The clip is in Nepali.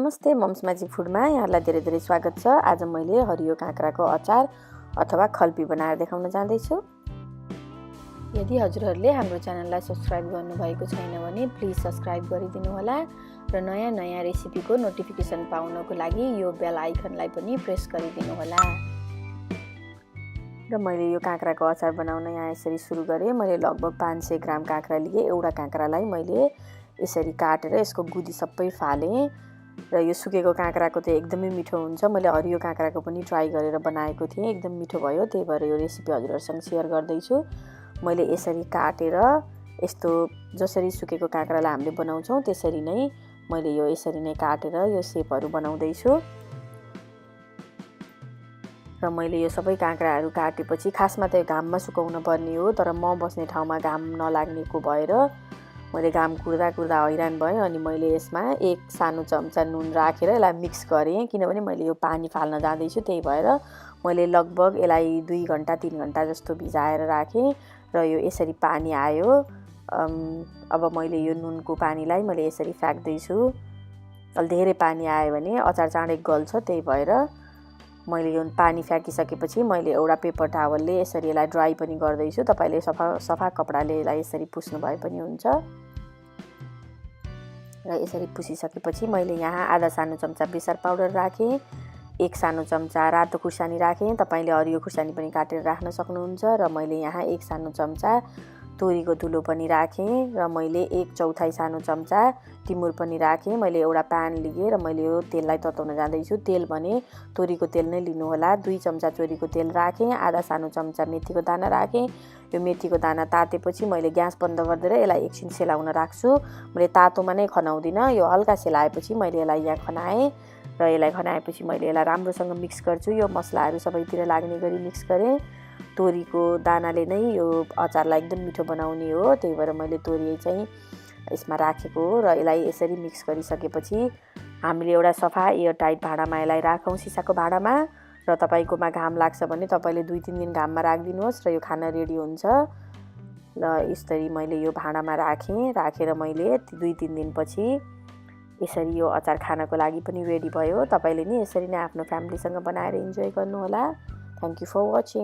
नमस्ते, मम्स म्याजिक फुडमा यहाँलाई धेरै धेरै स्वागत छ। आज मैले हरियो काँक्राको अचार अथवा खल्पी बनाएर देखाउन जाँदैछु। यदि हजुरहरूले हाम्रो च्यानललाई सब्स्क्राइब गर्नुभएको छैन भने प्लिज सब्स्क्राइब गरिदिनु होला र नयाँ नयाँ रेसिपीको नोटिफिकेसन पाउनको लागि यो बेल आइकनलाई पनि प्रेस गरिदिनु होला। र मैले यो काँक्राको अचार बनाउन यहाँ यसरी सुरु गरेँ। मैले लगभग 500 ग्राम काँक्रा लिएँ। एउटा काँक्रालाई मैले यसरी काटेर यसको गुदी सबै फालेँ र यो सुकेको काँक्राको चाहिँ एकदमै मिठो हुन्छ। मैले हरियो काँक्राको पनि ट्राई गरेर बनाएको थिएँ, एकदम मिठो भयो। त्यही भएर यो रेसिपी हजुरहरूसँग सेयर गर्दैछु। मैले यसरी काटेर यस्तो जसरी सुकेको काँक्रालाई हामीले बनाउँछौँ त्यसरी नै मैले यो यसरी नै काटेर यो सेपहरू बनाउँदैछु। र मैले यो सबै काँक्राहरू काटेपछि खासमा त घाममा सुकाउन पर्ने हो, तर म बस्ने ठाउँमा घाम नलाग्नेको भएर मैले घाम कुर्दा हैरान भएँ। अनि मैले यसमा 1 सानो चम्चा नुन राखेर यसलाई मिक्स गरेँ, किनभने मैले यो पानी फाल्न जाँदैछु। त्यही भएर मैले लगभग यसलाई 2 घन्टा 3 घन्टा जस्तो भिजाएर राखेँ र यो यसरी पानी आयो। अब मैले यो नुनको पानीलाई मैले यसरी फ्याक्दैछु। अलि धेरै पानी आयो भने अचार चाँडै गल्छ। त्यही भएर मैले यो पानी फ्याँकिसकेपछि मैले एउटा पेपर टावलले यसरी यसलाई ड्राई पनि गर्दैछु। तपाईँले सफा कपडाले यसलाई यसरी पुस्नु भए पनि हुन्छ। र यसरी पुसिसकेपछि मैले यहाँ आधा सानो चम्चा बेसार पाउडर राखेँ, 1 सानो चम्चा रातो खुर्सानी राखेँ। तपाईँले हरियो खुर्सानी पनि काटेर राख्न सक्नुहुन्छ। र मैले यहाँ 1 सानो चम्चा तोरीको धुलो पनि राखेँ र मैले 1/4 सानो चम्चा टिमुर पनि राखेँ। मैले एउटा प्यान लिएँ र मैले यो तेललाई तताउन जाँदैछु। तेल भने तोरीको तेल नै लिनु होला। 2 चम्चा तोरीको तेल राखेँ, आधा सानो चम्चा मेथीको दाना राखेँ। यो मेथीको दाना तातेपछि मैले ग्यास बन्द गरिदिएर यसलाई एकछिन सेलाउन राख्छु। मैले तातोमा नै खनाउँदिनँ। यो हल्का सेलाएपछि मैले यसलाई यहाँ खनाएँ र यसलाई खनाएपछि मैले यसलाई राम्रोसँग मिक्स गर्छु। यो मसलाहरू सबैतिर लाग्ने गरी मिक्स गरेँ। तोरीको दानाले नै यो अचारलाई एकदम मिठो बनाउने हो। त्यही भएर मैले तोरी चाहिँ यसमा राखेको हो र यसलाई यसरी मिक्स गरिसकेपछि हामीले एउटा सफा एयर टाइट भाँडामा यसलाई राखौँ, सिसाको भाँडामा। र तपाईँकोमा घाम लाग्छ भने तपाईँले 2-3 दिन घाममा राखिदिनुहोस् र यो खाना रेडी हुन्छ। र यसरी मैले यो भाँडामा राखेर मैले 2-3 दिनपछि यसरी यो अचार खानको लागि पनि रेडी भयो। तपाईँले नि यसरी नै आफ्नो फ्यामिलीसँग बनाएर इन्जोय गर्नुहोला। Thank you for watching.